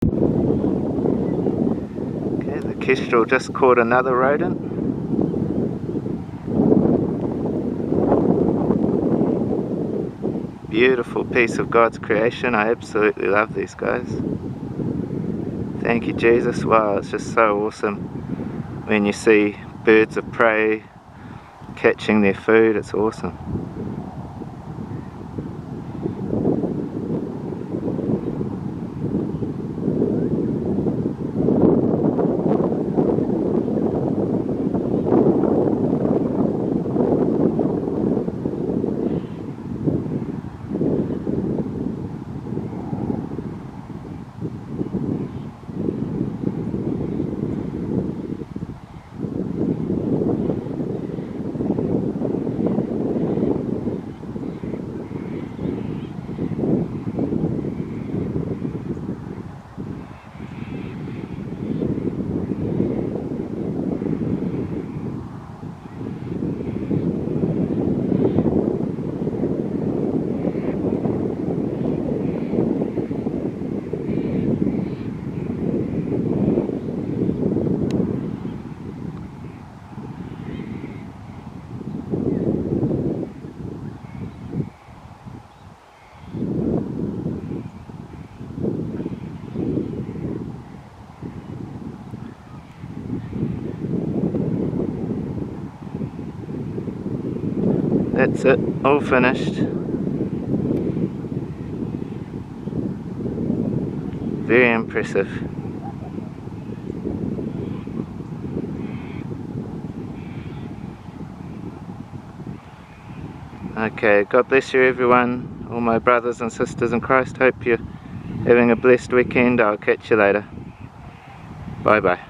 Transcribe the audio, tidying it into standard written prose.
Okay, the Kestrel just caught another rodent. Beautiful piece of God's creation. I absolutely love these guys. Thank you, Jesus. Wow, it's just so awesome when you see birds of prey catching their food. It's awesome. That's it, all finished. Very impressive. Okay, God bless you everyone, all my brothers and sisters in Christ. Hope you're having a blessed weekend. I'll catch you later. Bye bye.